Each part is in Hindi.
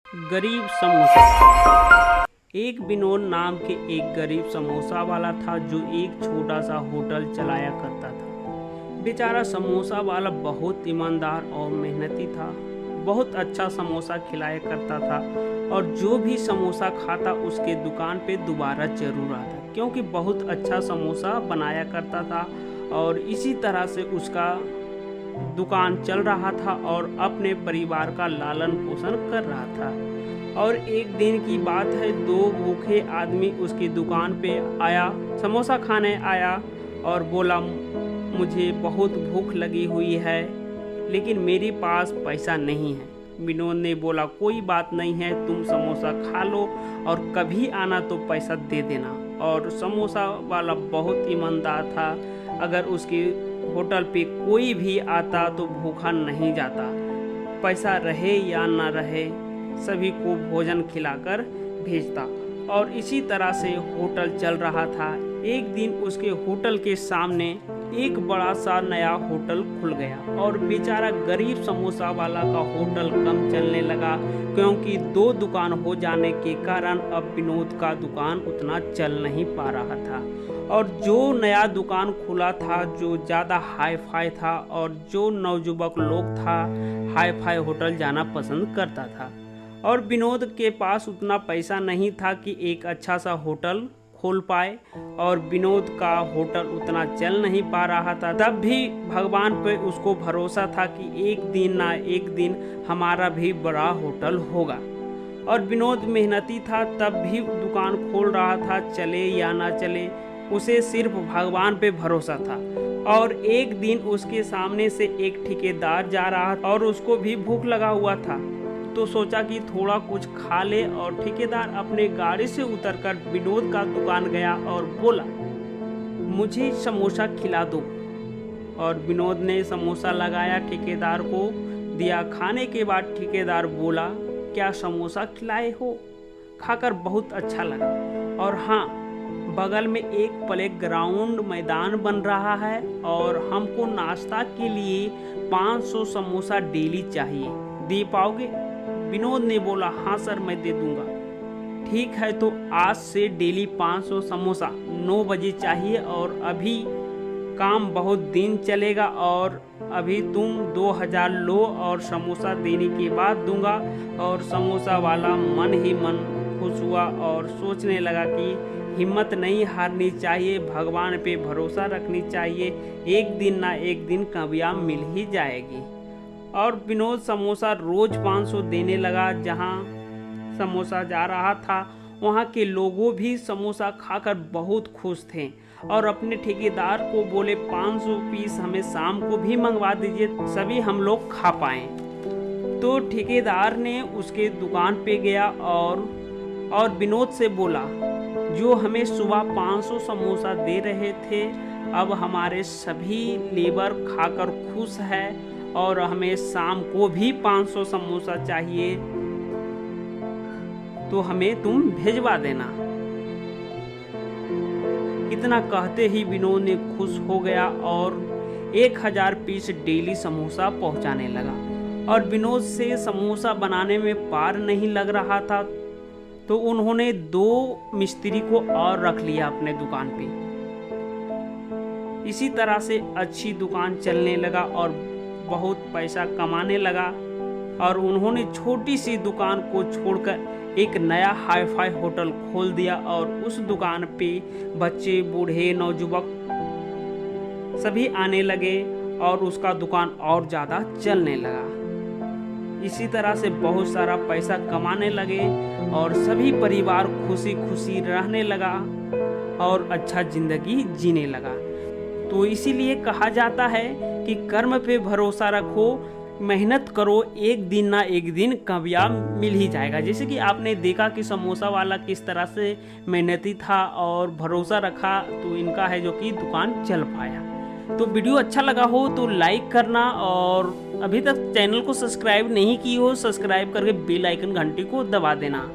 गरीब समोसा। एक विनोद नाम के एक गरीब समोसा वाला था जो एक छोटा सा होटल चलाया करता था। बेचारा समोसा वाला बहुत ईमानदार और मेहनती था। बहुत अच्छा समोसा खिलाया करता था और जो भी समोसा खाता उसके दुकान पे दोबारा जरूर आता, क्योंकि बहुत अच्छा समोसा बनाया करता था। और इसी तरह से उसका दुकान चल रहा था और अपने परिवार का लालन पोषण कर रहा था। और एक दिन की बात है, दो भूखे आदमी उसकी दुकान पे आया, समोसा खाने आया और बोला, मुझे बहुत भूख लगी हुई है लेकिन मेरे पास पैसा नहीं है। विनोद ने बोला, कोई बात नहीं है, तुम समोसा खा लो और कभी आना तो पैसा दे देना। और समोसा वाला बहुत ईमानदार था। अगर उसके होटल पे कोई भी आता तो भूखा नहीं जाता, पैसा रहे या ना रहे सभी को भोजन खिलाकर भेजता। और इसी तरह से होटल चल रहा था। एक दिन उसके होटल के सामने एक बड़ा सा नया होटल खुल गया और बेचारा गरीब समोसा वाला का होटल कम चलने लगा, क्योंकि दो दुकान हो जाने के कारण अब विनोद का दुकान उतना चल नहीं पा रहा था। और जो नया दुकान खुला था जो ज़्यादा हाई फाई था और जो नवजुवक लोग था हाई फाई होटल जाना पसंद करता था। और विनोद के पास उतना पैसा नहीं था कि एक अच्छा सा होटल खोल पाए और विनोद का होटल उतना चल नहीं पा रहा था। तब भी भगवान पे उसको भरोसा था कि एक दिन ना एक दिन हमारा भी बड़ा होटल होगा। और विनोद मेहनती था, तब भी दुकान खोल रहा था, चले या ना चले उसे सिर्फ भगवान पे भरोसा था। और एक दिन उसके सामने से एक ठेकेदार जा रहा था और उसको भी भूख लगा हुआ था, तो सोचा कि थोड़ा कुछ खा ले। और ठेकेदार अपने गाड़ी से उतरकर विनोद का दुकान गया और बोला, मुझे समोसा खिला दो। और विनोद ने समोसा लगाया, ठेकेदार को दिया। खाने के बाद ठेकेदार बोला, क्या समोसा खिलाए हो? खाकर बहुत अच्छा लगा। और हाँ, बगल में एक प्लेग्राउंड मैदान बन रहा है और हमको नाश्ता के लिए 500 समोसा डेली चाहिए, दे पाओगे? विनोद ने बोला, हाँ सर, मैं दे दूंगा। ठीक है, तो आज से डेली 500 समोसा 9 बजे चाहिए और अभी काम बहुत दिन चलेगा और अभी तुम 2000 लो और समोसा देने के बाद दूंगा। और समोसा वाला मन ही मन खुश हुआ और सोचने लगा कि हिम्मत नहीं हारनी चाहिए, भगवान पे भरोसा रखनी चाहिए, एक दिन ना एक दिन कामयाब मिल ही जाएगी। और विनोद समोसा रोज 500 देने लगा। जहाँ समोसा जा रहा था वहाँ के लोगों भी समोसा खाकर बहुत खुश थे और अपने ठेकेदार को बोले, 500 पीस हमें शाम को भी मंगवा दीजिए, सभी हम लोग खा पाएं। तो ठेकेदार ने उसके दुकान पे गया और विनोद से बोला, जो हमें सुबह 500 समोसा दे रहे थे अब हमारे सभी लेबर खाकर खुश है और हमें शाम को भी 500 समोसा चाहिए, तो हमें तुम भेजवा देना। इतना कहते ही विनोद ने खुश हो गया और 1000 पीस डेली समोसा पहुंचाने लगा। और विनोद से समोसा बनाने में पार नहीं लग रहा था, तो उन्होंने 2 मिस्त्री को और रख लिया अपने दुकान पे। इसी तरह से अच्छी दुकान चलने लगा और बहुत पैसा कमाने लगा। और उन्होंने छोटी सी दुकान को छोड़कर एक नया हाई फाई होटल खोल दिया और उस दुकान पे बच्चे, बूढ़े, नौजुवक सभी आने लगे और उसका दुकान और ज़्यादा चलने लगा। इसी तरह से बहुत सारा पैसा कमाने लगे और सभी परिवार खुशी खुशी रहने लगा और अच्छा जिंदगी जीने लगा। तो इसीलिए कहा जाता है कि कर्म पे भरोसा रखो, मेहनत करो, एक दिन ना एक दिन कामयाब मिल ही जाएगा। जैसे कि आपने देखा कि समोसा वाला किस तरह से मेहनती था और भरोसा रखा, तो इनका है जो कि दुकान चल पाया। तो वीडियो अच्छा लगा हो तो लाइक करना और अभी तक चैनल को सब्सक्राइब नहीं की हो, सब्सक्राइब करके बेल आइकन घंटी को दबा देना।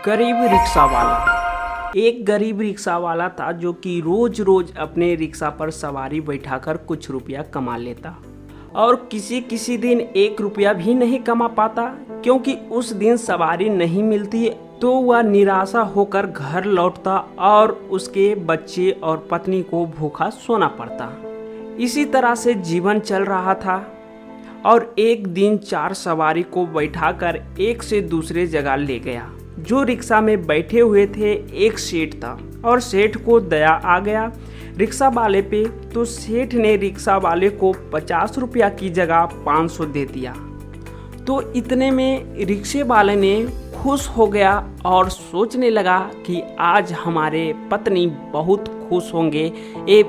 गरीब रिक्शा वाला। एक गरीब रिक्शा वाला था जो कि रोज रोज अपने रिक्शा पर सवारी बैठाकर कुछ रुपया कमा लेता और किसी किसी दिन 1 रुपया भी नहीं कमा पाता, क्योंकि उस दिन सवारी नहीं मिलती। तो वह निराशा होकर घर लौटता और उसके बच्चे और पत्नी को भूखा सोना पड़ता। इसी तरह से जीवन चल रहा था और एक दिन 4 सवारी को बैठाकर एक से दूसरे जगह ले गया। जो रिक्शा में बैठे हुए थे एक सेठ था और सेठ को दया आ गया रिक्शा वाले पे, तो सेठ ने रिक्शा वाले को 50 रुपया की जगह 500 दे दिया। तो इतने में रिक्शे वाले ने खुश हो गया और सोचने लगा कि आज हमारे पत्नी बहुत खुश होंगे ये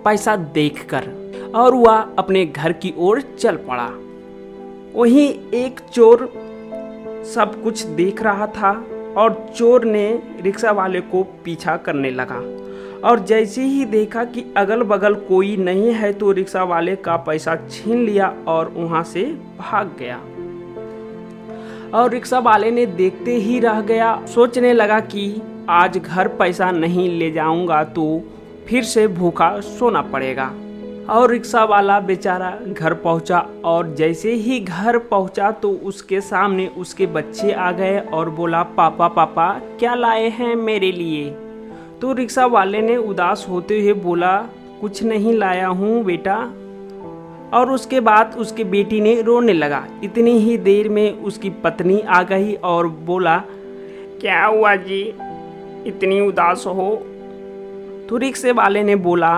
पैसा देखकर, और वह अपने घर की ओर चल पड़ा। वहीं एक चोर सब कुछ देख रहा था और चोर ने रिक्शा वाले को पीछा करने लगा, और जैसे ही देखा कि अगल बगल कोई नहीं है तो रिक्शा वाले का पैसा छीन लिया और वहां से भाग गया। और रिक्शा वाले ने देखते ही रह गया, सोचने लगा कि आज घर पैसा नहीं ले जाऊंगा तो फिर से भूखा सोना पड़ेगा। और रिक्शा वाला बेचारा घर पहुंचा और जैसे ही घर पहुंचा तो उसके सामने उसके बच्चे आ गए और बोला, पापा पापा क्या लाए हैं मेरे लिए। तो रिक्शा वाले ने उदास होते हुए बोला, कुछ नहीं लाया हूँ बेटा। और उसके बाद उसकी बेटी ने रोने लगा। इतनी ही देर में उसकी पत्नी आ गई और बोला, क्या हुआ जी, इतनी उदास हो। तो रिक्शे वाले ने बोला,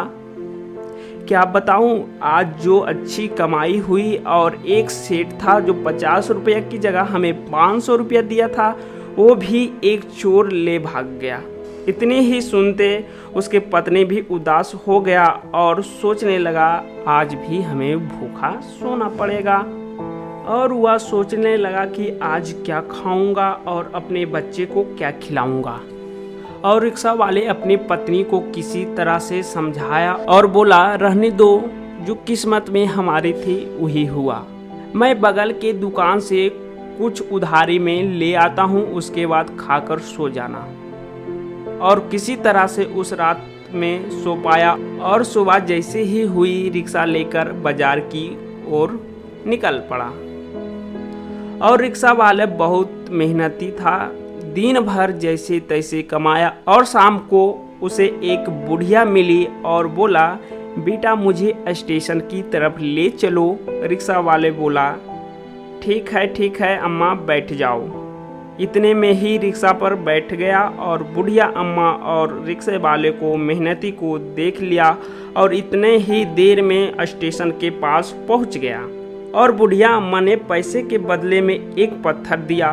क्या बताऊं, आज जो अच्छी कमाई हुई और एक सेठ था जो 50 रुपया की जगह हमें 500 रुपया दिया था, वो भी एक चोर ले भाग गया। इतने ही सुनते उसके पत्नी भी उदास हो गया और सोचने लगा, आज भी हमें भूखा सोना पड़ेगा। और वह सोचने लगा कि आज क्या खाऊंगा और अपने बच्चे को क्या खिलाऊंगा। और रिक्शा वाले अपनी पत्नी को किसी तरह से समझाया और बोला, रहने दो, जो किस्मत में हमारी थी वही हुआ। मैं बगल के दुकान से कुछ उधारी में ले आता हूँ, उसके बाद खाकर सो जाना। और किसी तरह से उस रात में सो पाया और सुबह जैसे ही हुई रिक्शा लेकर बाजार की ओर निकल पड़ा। और रिक्शा वाले बहुत मेहनती था, दिन भर जैसे तैसे कमाया और शाम को उसे एक बुढ़िया मिली और बोला, बेटा मुझे स्टेशन की तरफ ले चलो। रिक्शा वाले बोला, ठीक है अम्मा बैठ जाओ। इतने में ही रिक्शा पर बैठ गया और बुढ़िया अम्मा और रिक्शे वाले को मेहनती को देख लिया और इतने ही देर में स्टेशन के पास पहुंच गया। और बुढ़िया अम्मा ने पैसे के बदले में एक पत्थर दिया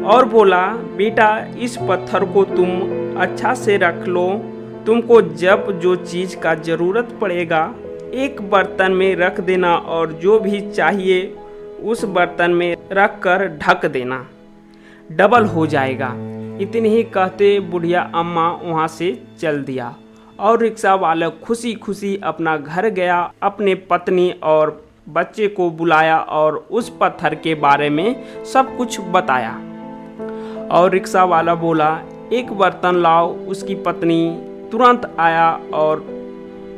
और बोला, बेटा इस पत्थर को तुम अच्छा से रख लो, तुमको जब जो चीज़ का ज़रूरत पड़ेगा एक बर्तन में रख देना और जो भी चाहिए उस बर्तन में रख कर ढक देना, डबल हो जाएगा। इतने ही कहते बुढ़िया अम्मा वहाँ से चल दिया और रिक्शा वाला खुशी खुशी अपना घर गया, अपने पत्नी और बच्चे को बुलाया और उस पत्थर के बारे में सब कुछ बताया। और रिक्शा वाला बोला, एक बर्तन लाओ। उसकी पत्नी तुरंत आया और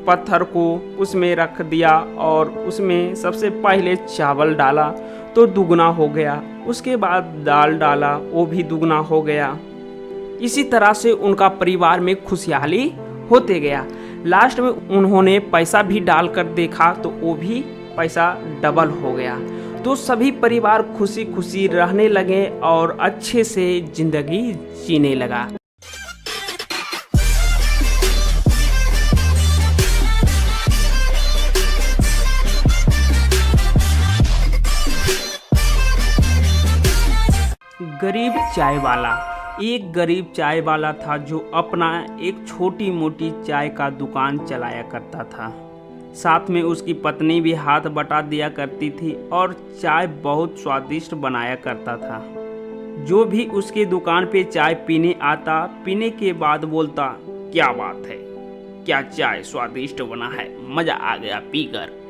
पत्थर को उसमें रख दिया और उसमें सबसे पहले चावल डाला तो दुगना हो गया, उसके बाद दाल डाला वो भी दुगना हो गया। इसी तरह से उनका परिवार में खुशहाली होते गया। लास्ट में उन्होंने पैसा भी डालकर देखा तो वो भी पैसा डबल हो गया। तो सभी परिवार खुशी खुशी रहने लगे और अच्छे से जिंदगी जीने लगा। गरीब चाय वाला। एक गरीब चाय वाला था जो अपना एक छोटी मोटी चाय का दुकान चलाया करता था। साथ में उसकी पत्नी भी हाथ बटा दिया करती थी और चाय बहुत स्वादिष्ट बनाया करता था। जो भी उसके दुकान पे चाय पीने आता, पीने के बाद बोलता, क्या बात है, क्या चाय स्वादिष्ट बना है, मज़ा आ गया पीकर।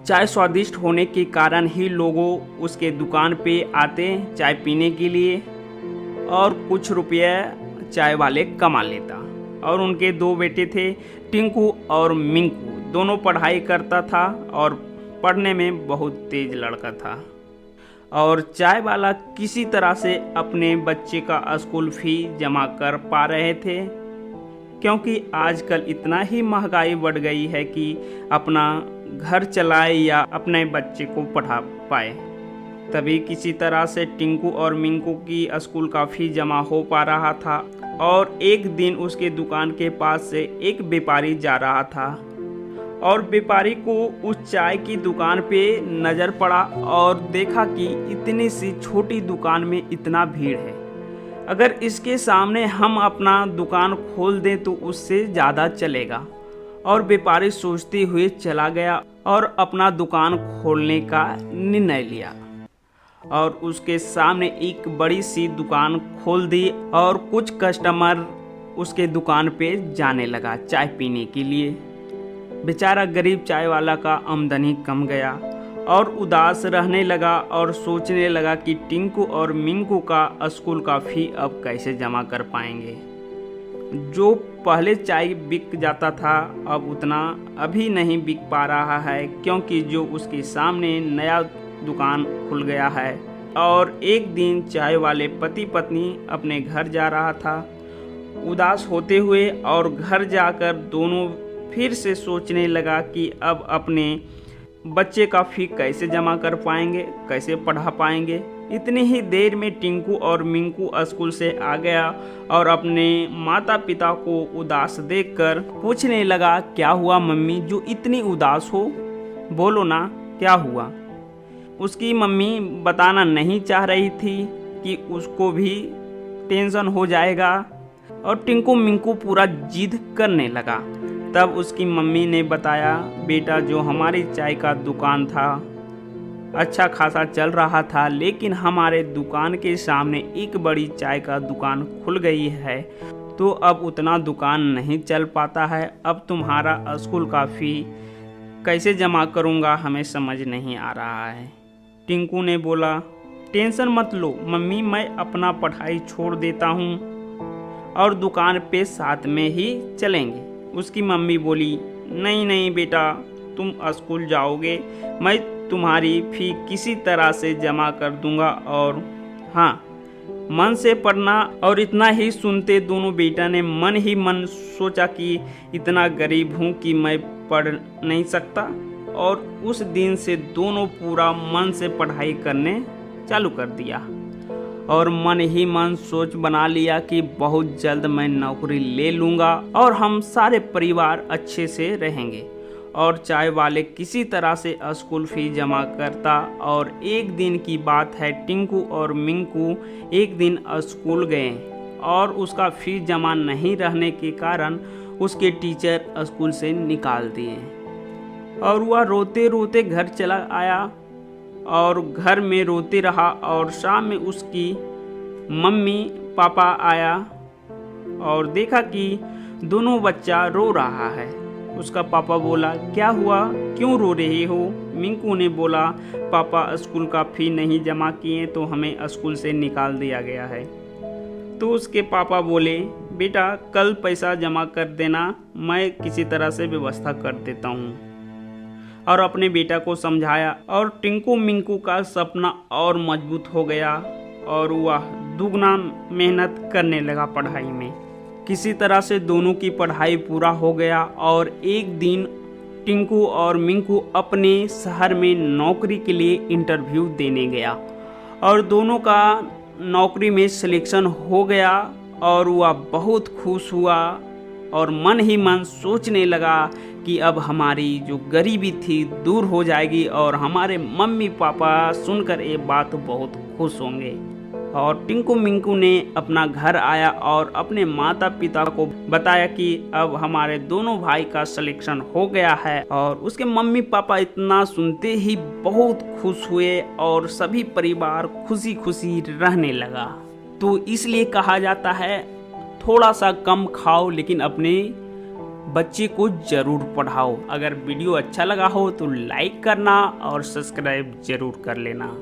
चाय स्वादिष्ट होने के कारण ही लोगों उसके दुकान पे आते चाय पीने के लिए और कुछ रुपये चाय वाले कमा लेता। और उनके 2 बेटे थे, टिंकू और मिंकू। दोनों पढ़ाई करता था और पढ़ने में बहुत तेज लड़का था। और चाय वाला किसी तरह से अपने बच्चे का स्कूल फी जमा कर पा रहे थे, क्योंकि आजकल इतना ही महंगाई बढ़ गई है कि अपना घर चलाए या अपने बच्चे को पढ़ा पाए। तभी किसी तरह से टिंकू और मिंकू की स्कूल का फी जमा हो पा रहा था। और एक दिन उसके दुकान के पास से एक व्यापारी जा रहा था और व्यापारी को उस चाय की दुकान पे नज़र पड़ा और देखा कि इतनी सी छोटी दुकान में इतना भीड़ है। अगर इसके सामने हम अपना दुकान खोल दें तो उससे ज़्यादा चलेगा। और व्यापारी सोचते हुए चला गया और अपना दुकान खोलने का निर्णय लिया और उसके सामने एक बड़ी सी दुकान खोल दी और कुछ कस्टमर उसके दुकान पे जाने लगा चाय पीने के लिए। बेचारा गरीब चाय वाला का आमदनी कम गया और उदास रहने लगा और सोचने लगा कि टिंकू और मिंकू का स्कूल का फी अब कैसे जमा कर पाएंगे। जो पहले चाय बिक जाता था अब उतना अभी नहीं बिक पा रहा है, क्योंकि जो उसके सामने नया दुकान खुल गया है। और एक दिन चाय वाले पति पत्नी अपने घर जा रहा था उदास होते हुए, और घर जाकर दोनों फिर से सोचने लगा कि अब अपने बच्चे का फी कैसे जमा कर पाएंगे, कैसे पढ़ा पाएंगे। इतनी ही देर में टिंकू और मिंकू स्कूल से आ गया और अपने माता पिता को उदास देखकर पूछने लगा, क्या हुआ मम्मी, जो इतनी उदास हो, बोलो ना क्या हुआ। उसकी मम्मी बताना नहीं चाह रही थी कि उसको भी टेंशन हो जाएगा और टिंकू मिंकू पूरा जिद करने लगा। तब उसकी मम्मी ने बताया, बेटा जो हमारी चाय का दुकान था अच्छा खासा चल रहा था, लेकिन हमारे दुकान के सामने एक बड़ी चाय का दुकान खुल गई है तो अब उतना दुकान नहीं चल पाता है। अब तुम्हारा स्कूल का फी कैसे जमा करूँगा हमें समझ नहीं आ रहा है। टिंकू ने बोला, टेंशन मत लो मम्मी, मैं अपना पढ़ाई छोड़ देता हूँ और दुकान पे साथ में ही चलेंगे। उसकी मम्मी बोली, नहीं नहीं बेटा, तुम स्कूल जाओगे, मैं तुम्हारी फी किसी तरह से जमा कर दूंगा, और हाँ मन से पढ़ना। और इतना ही सुनते दोनों बेटा ने मन ही मन सोचा कि इतना गरीब हूँ कि मैं पढ़ नहीं सकता। और उस दिन से दोनों पूरा मन से पढ़ाई करने चालू कर दिया और मन ही मन सोच बना लिया कि बहुत जल्द मैं नौकरी ले लूँगा और हम सारे परिवार अच्छे से रहेंगे। और चाय वाले किसी तरह से स्कूल फी जमा करता। और एक दिन की बात है, टिंकू और मिंकू एक दिन स्कूल गए और उसका फी जमा नहीं रहने के कारण उसके टीचर स्कूल से निकाल दिए और वह रोते रोते घर चला आया और घर में रोते रहा। और शाम में उसकी मम्मी पापा आया और देखा कि दोनों बच्चा रो रहा है। उसका पापा बोला, क्या हुआ, क्यों रो रहे हो। मिंकू ने बोला, पापा स्कूल का फी नहीं जमा किए तो हमें स्कूल से निकाल दिया गया है। तो उसके पापा बोले, बेटा कल पैसा जमा कर देना, मैं किसी तरह से व्यवस्था कर देता हूँ। और अपने बेटा को समझाया और टिंकू मिंकू का सपना और मजबूत हो गया और वह दुगना मेहनत करने लगा पढ़ाई में। किसी तरह से दोनों की पढ़ाई पूरा हो गया और एक दिन टिंकू और मिंकू अपने शहर में नौकरी के लिए इंटरव्यू देने गया और दोनों का नौकरी में सिलेक्शन हो गया और वह बहुत खुश हुआ और मन ही मन सोचने लगा कि अब हमारी जो गरीबी थी दूर हो जाएगी और हमारे मम्मी पापा सुनकर ये बात बहुत खुश होंगे। और टिंकू मिंकू ने अपना घर आया और अपने माता पिता को बताया कि अब हमारे दोनों भाई का सिलेक्शन हो गया है। और उसके मम्मी पापा इतना सुनते ही बहुत खुश हुए और सभी परिवार खुशी खुशी रहने लगा। तो इसलिए कहा जाता है, थोड़ा सा कम खाओ लेकिन अपने बच्चे को जरूर पढ़ाओ। अगर वीडियो अच्छा लगा हो तो लाइक करना और सब्सक्राइब जरूर कर लेना।